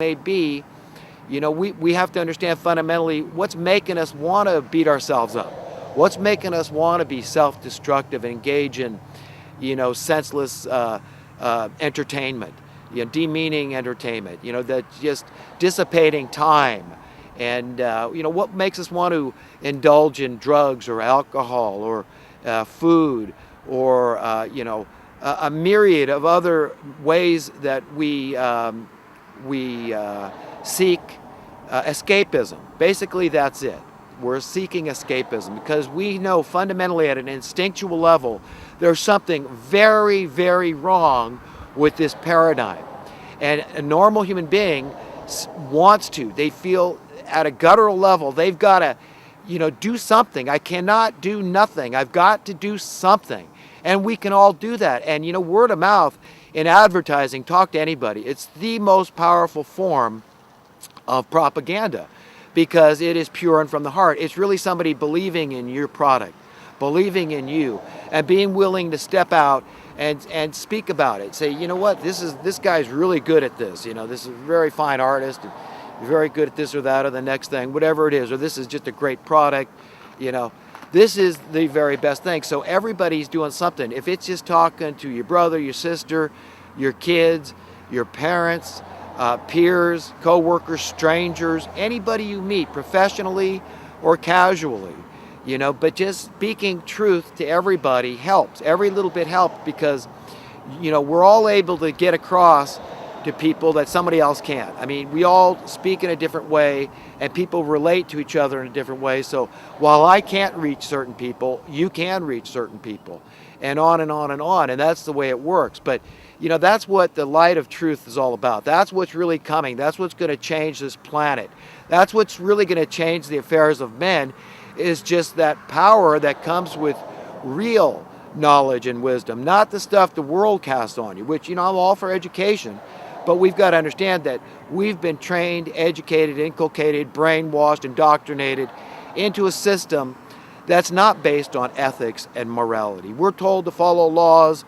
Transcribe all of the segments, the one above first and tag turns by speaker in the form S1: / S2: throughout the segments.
S1: may be, we have to understand fundamentally what's making us want to beat ourselves up. What's making us want to be self-destructive and engage in, senseless entertainment, demeaning entertainment, that just dissipating time. And, what makes us want to indulge in drugs or alcohol or food or, a myriad of other ways that we seek escapism. Basically, that's it. We're seeking escapism because we know fundamentally at an instinctual level there's something very, very wrong with this paradigm. And a normal human being wants to. They feel at a guttural level they've got to, do something. I cannot do nothing. I've got to do something. And we can all do that. And, word of mouth in advertising, talk to anybody. It's the most powerful form of propaganda because it is pure and from the heart. It's really somebody believing in your product, believing in you, and being willing to step out and speak about it. Say, you know what, this guy's really good at this. This is a very fine artist, very good at this or that or the next thing, whatever it is, or this is just a great product, This is the very best thing. So everybody's doing something. If it's just talking to your brother, your sister, your kids, your parents, peers, co-workers, strangers, anybody you meet professionally or casually, but just speaking truth to everybody helps. Every little bit helps because, we're all able to get across to people that somebody else can't. I mean, we all speak in a different way and people relate to each other in a different way. So while I can't reach certain people, you can reach certain people, and on and on and on. And that's the way it works. But, that's what the light of truth is all about. That's what's really coming. That's what's going to change this planet. That's what's really going to change the affairs of men, is just that power that comes with real knowledge and wisdom, not the stuff the world casts on you, which, I'm all for education. But we've got to understand that we've been trained, educated, inculcated, brainwashed, indoctrinated into a system that's not based on ethics and morality. We're told to follow laws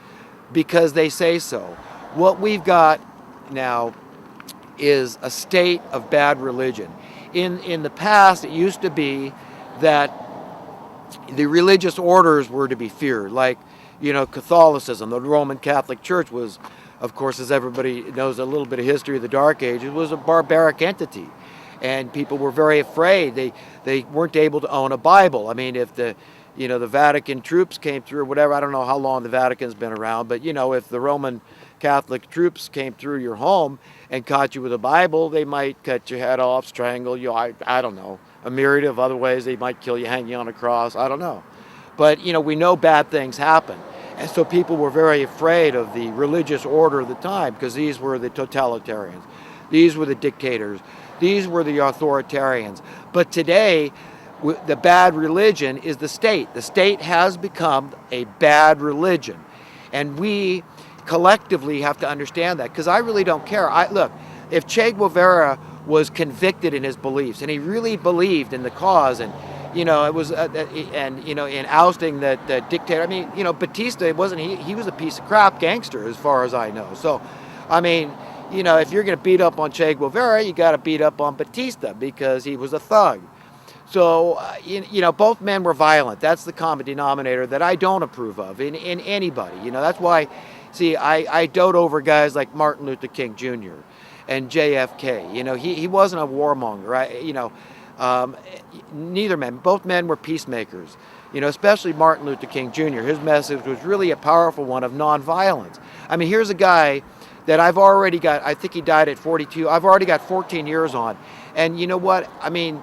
S1: because they say so. What we've got now is a state of bad religion. In the past, it used to be that the religious orders were to be feared, like, Catholicism. The Roman Catholic Church was, of course, as everybody knows a little bit of history of the Dark Ages, was a barbaric entity. And people were very afraid. They weren't able to own a Bible. I mean, if the Vatican troops came through or whatever, I don't know how long the Vatican's been around, but, if the Roman Catholic troops came through your home and caught you with a Bible, they might cut your head off, strangle you, I don't know. A myriad of other ways they might kill you, hang you on a cross, I don't know. But, we know bad things happen. And so people were very afraid of the religious order of the time because these were the totalitarians. These were the dictators. These were the authoritarians. But today, the bad religion is the state. The state has become a bad religion. And we collectively have to understand that because I really don't care. Look, if Che Guevara was convicted in his beliefs and he really believed in the cause and it was, in ousting that dictator. I mean, Batista wasn't. He was a piece of crap gangster, as far as I know. So, I mean, if you're going to beat up on Che Guevara, you got to beat up on Batista because he was a thug. So, both men were violent. That's the common denominator that I don't approve of in anybody. That's why, see, I dote over guys like Martin Luther King Jr. and JFK. He wasn't a warmonger. Neither man, both men were peacemakers, especially Martin Luther King Jr. His message was really a powerful one of nonviolence. I mean, here's a guy that I've already got, I think he died at 42. I've already got 14 years on. And you know what? I mean,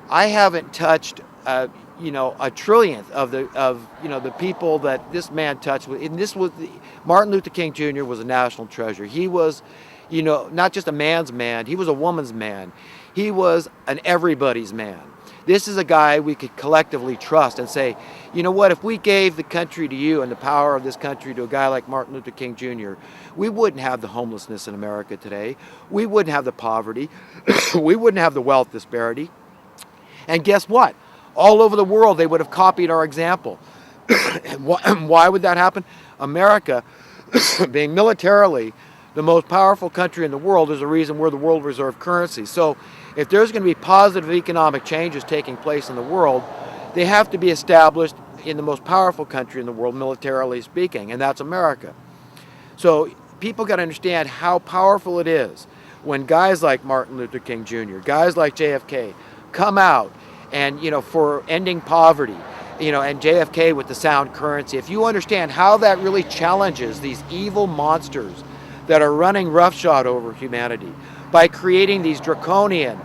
S1: I haven't touched, a trillionth of the people that this man touched with. And Martin Luther King Jr. was a national treasure. He was, not just a man's man, he was a woman's man. He was an everybody's man. This is a guy we could collectively trust and say, you know what, if we gave the country to you and the power of this country to a guy like Martin Luther King Jr., we wouldn't have the homelessness in America today. We wouldn't have the poverty. We wouldn't have the wealth disparity. And guess what? All over the world, they would have copied our example. And why would that happen? America, being militarily The most powerful country in the world is the reason we're the world reserve currency. So if there's going to be positive economic changes taking place in the world, they have to be established in the most powerful country in the world, militarily speaking, and that's America. So people got to understand how powerful it is when guys like Martin Luther King Jr., guys like JFK come out and, for ending poverty, and JFK with the sound currency. If you understand how that really challenges these evil monsters that are running roughshod over humanity by creating these draconian,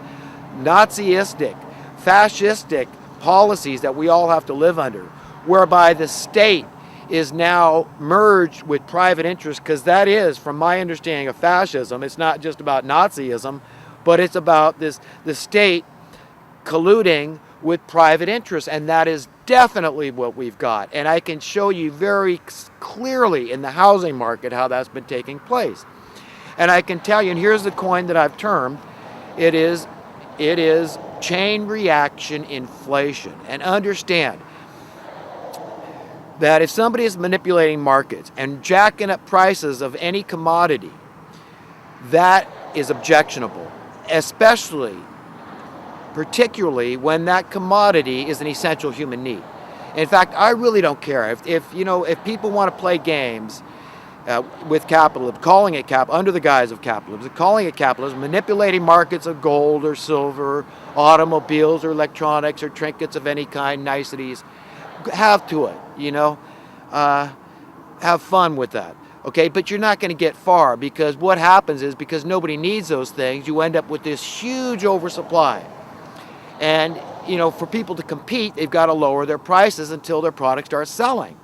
S1: Nazistic, fascistic policies that we all have to live under, whereby the state is now merged with private interest, because that is, from my understanding of fascism, it's not just about Nazism, but it's about the state colluding with private interests, and that is definitely what we've got. And I can show you very clearly in the housing market how that's been taking place. And I can tell you, and here's the coin that I've termed, it is chain reaction inflation. And understand that if somebody is manipulating markets and jacking up prices of any commodity, that is objectionable, particularly when that commodity is an essential human need. In fact, I really don't care if people want to play games with capitalism, calling it under the guise of capitalism, manipulating markets of gold or silver, automobiles or electronics or trinkets of any kind, niceties. Have to it, have fun with that, okay? But you're not going to get far, because what happens is, because nobody needs those things, you end up with this huge oversupply. And, for people to compete, they've got to lower their prices until their product starts selling.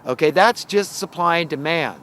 S1: Okay, that's just supply and demand.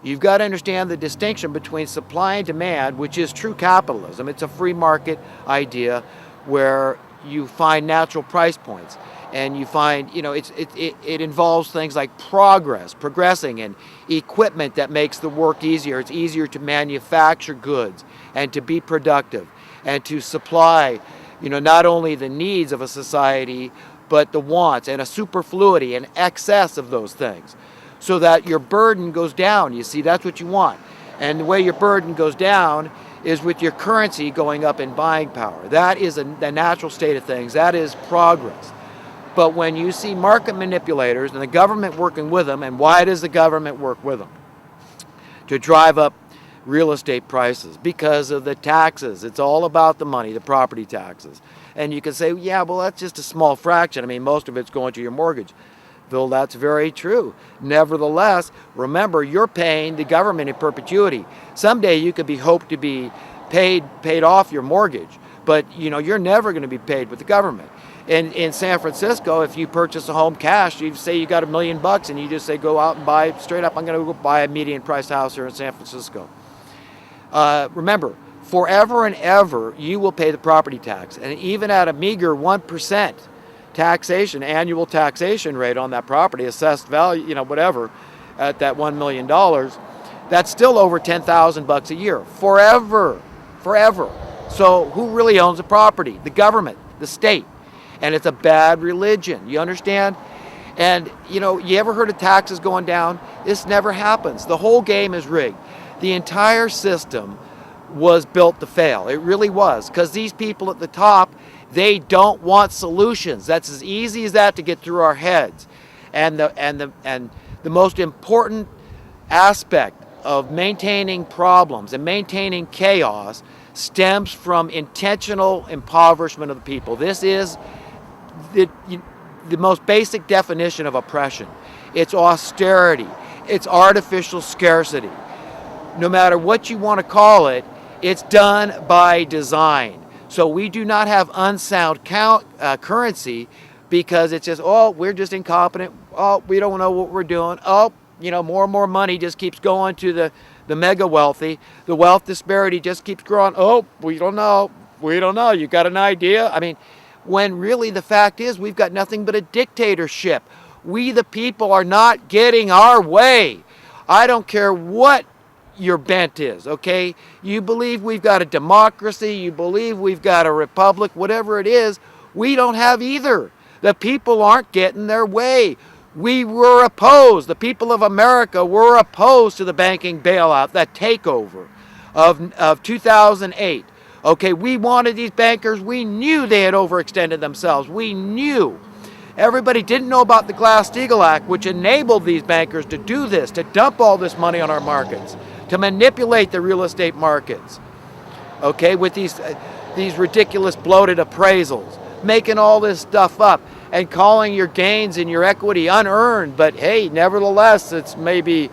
S1: You've got to understand the distinction between supply and demand, which is true capitalism. It's a free market idea where you find natural price points. And you find, it involves things like progressing, and equipment that makes the work easier. It's easier to manufacture goods and to be productive and to supply, not only the needs of a society, but the wants and a superfluity and excess of those things, so that your burden goes down. You see, that's what you want. And the way your burden goes down is with your currency going up in buying power. That is the natural state of things. That is progress. But when you see market manipulators and the government working with them, and why does the government work with them? To drive up real estate prices, because of the taxes. It's all about the money, the property taxes. And you can say, yeah, well, that's just a small fraction. I mean, most of it's going to your mortgage. Well, that's very true. Nevertheless, remember, you're paying the government in perpetuity. Someday you could hope to be paid off your mortgage, but you're never going to be paid with the government. In San Francisco, if you purchase a home cash, you say you got $1 million and you just say, go out and buy straight up, I'm going to go buy a median price house here in San Francisco. Remember, forever and ever, you will pay the property tax. And even at a meager 1% annual taxation rate on that property, assessed value, whatever, at that $1 million, that's still over $10,000 a year. Forever. So who really owns the property? The government, the state. And it's a bad religion. You understand? And, you ever heard of taxes going down? This never happens. The whole game is rigged. The entire system was built to fail. It really was. Because these people at the top, they don't want solutions. That's as easy as that to get through our heads. And the most important aspect of maintaining problems and maintaining chaos stems from intentional impoverishment of the people. This is the most basic definition of oppression. It's austerity. It's artificial scarcity. No matter what you want to call it, it's done by design. So we do not have unsound currency, because it's just, we're just incompetent. We don't know what we're doing. More and more money just keeps going to the mega wealthy. The wealth disparity just keeps growing. We don't know. You got an idea? I mean, when really the fact is we've got nothing but a dictatorship. We the people are not getting our way. I don't care what your bent is, okay? You believe we've got a democracy, you believe we've got a republic, whatever it is, we don't have either. The people aren't getting their way. We were opposed. The people of America were opposed to the banking bailout, that takeover of 2008. Okay, we wanted these bankers. We knew they had overextended themselves. We knew. Everybody didn't know about the Glass-Steagall Act, which enabled these bankers to do this, to dump all this money on our markets, to manipulate the real estate markets. Okay, with these ridiculous bloated appraisals, making all this stuff up and calling your gains and your equity unearned. But hey, nevertheless, this may be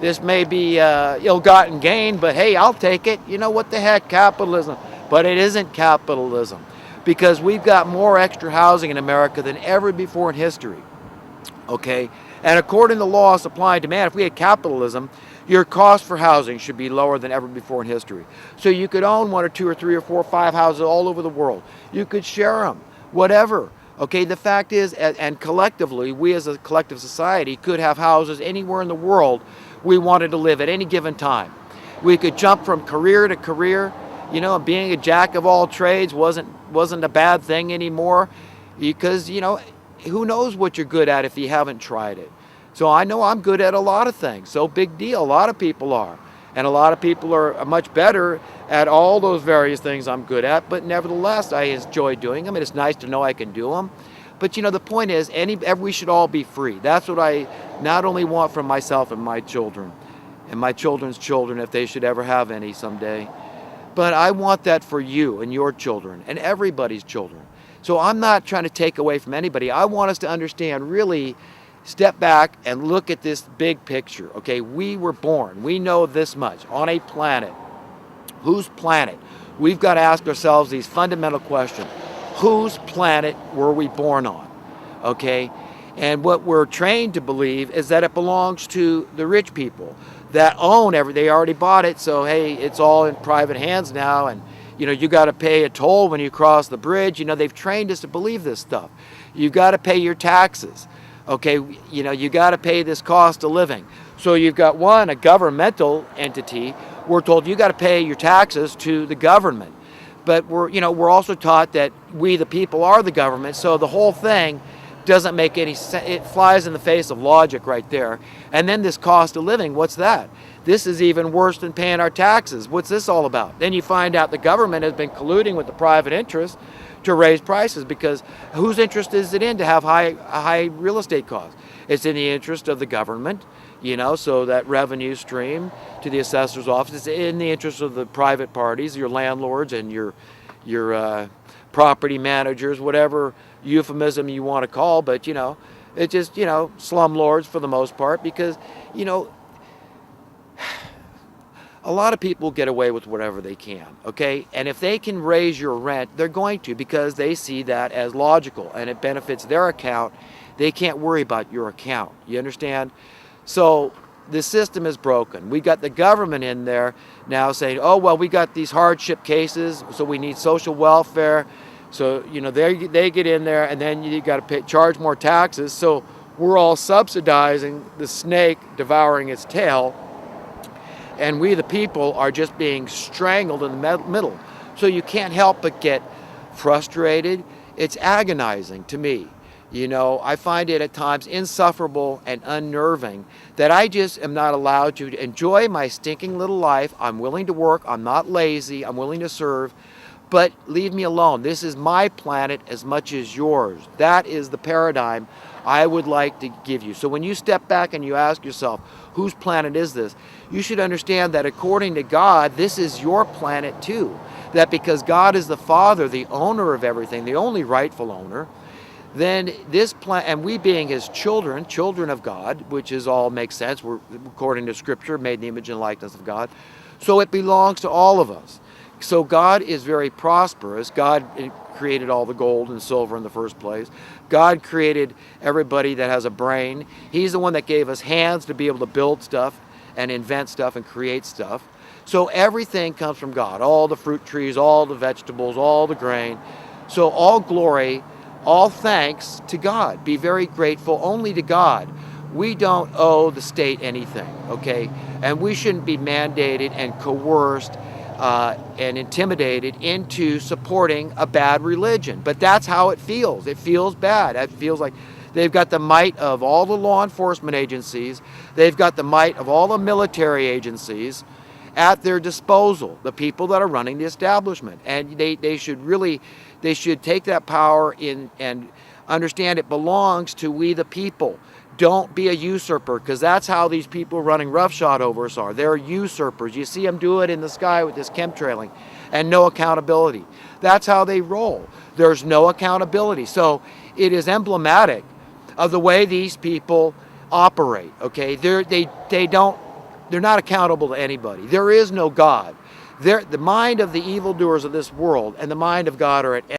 S1: ill-gotten gain, but hey, I'll take it. You know what the heck, capitalism. But it isn't capitalism, because we've got more extra housing in America than ever before in history. Okay, and according to the law of supply and demand, if we had capitalism, your cost for housing should be lower than ever before in history. So you could own 1 or 2 or 3 or 4 or 5 houses all over the world. You could share them, whatever. Okay, the fact is, and collectively, we as a collective society could have houses anywhere in the world we wanted to live at any given time. We could jump from career to career. You know, being a jack of all trades wasn't a bad thing anymore, because, you know, who knows what you're good at if you haven't tried it. So I know I'm good at a lot of things, so big deal. A lot of people are. And a lot of people are much better at all those various things I'm good at, but nevertheless, I enjoy doing them, and it's nice to know I can do them. But, you know, the point is, we should all be free. That's what I not only want from myself and my children, and my children's children, if they should ever have any someday, but I want that for you and your children and everybody's children. So I'm not trying to take away from anybody. I want us to understand, really step back and look at this big picture. Okay, we were born, we know this much, on a planet. Whose planet? We've got to ask ourselves these fundamental questions. Whose planet were we born on? Okay, and what we're trained to believe is that it belongs to the rich people that own they already bought it, so hey, it's all in private hands now, and you know, you got to pay a toll when you cross the bridge. You know, they've trained us to believe this stuff. You got to pay your taxes. Okay, you know, you got to pay this cost of living. So you've got a governmental entity. We're told you got to pay your taxes to the government. But we're also taught that we, the people, are the government. So the whole thing doesn't make any sense. It flies in the face of logic right there. And then this cost of living, what's that? This is even worse than paying our taxes. What's this all about? Then you find out the government has been colluding with the private interest to raise prices, because whose interest is it in to have high real estate costs? It's in the interest of the government, you know, so that revenue stream to the assessor's office is in the interest of the private parties, your landlords and your property managers, whatever euphemism you want to call, but you know, it's just, you know, slumlords for the most part, because, you know, a lot of people get away with whatever they can, okay? And if they can raise your rent, they're going to, because they see that as logical and it benefits their account. They can't worry about your account. You understand? So the system is broken. We got the government in there now saying, oh, well, we got these hardship cases, so we need social welfare. So, you know, they get in there, and then you got to charge more taxes. So we're all subsidizing the snake devouring its tail. And we, the people, are just being strangled in the middle. So you can't help but get frustrated. It's agonizing to me. You know, I find it at times insufferable and unnerving that I just am not allowed to enjoy my stinking little life. I'm willing to work. I'm not lazy. I'm willing to serve. But leave me alone. This is my planet as much as yours. That is the paradigm I would like to give you. So when you step back and you ask yourself, whose planet is this? You should understand that according to God, this is your planet too. That because God is the Father, the owner of everything, the only rightful owner, then this planet, and we being His children, children of God, which is all makes sense. We're, according to Scripture, made in the image and likeness of God. So it belongs to all of us. So God is very prosperous. God created all the gold and silver in the first place. God created everybody that has a brain. He's the one that gave us hands to be able to build stuff and invent stuff and create stuff. So everything comes from God. All the fruit trees, all the vegetables, all the grain. So all glory, all thanks to God. Be very grateful only to God. We don't owe the state anything, okay? And we shouldn't be mandated and coerced and intimidated into supporting a bad religion. But that's how it feels. It feels bad. It feels like They've got the might of all the law enforcement agencies. They've got the might of all the military agencies at their disposal, the people that are running the establishment. And they should take that power in and understand it belongs to we the people. Don't be a usurper, because that's how these people running roughshod over us are. They're usurpers. You see them do it in the sky with this chemtrailing and no accountability. That's how they roll. There's no accountability. So it is emblematic of the way these people operate. Okay, they're not accountable to anybody. There is no God. The mind of the evildoers of this world and the mind of God are at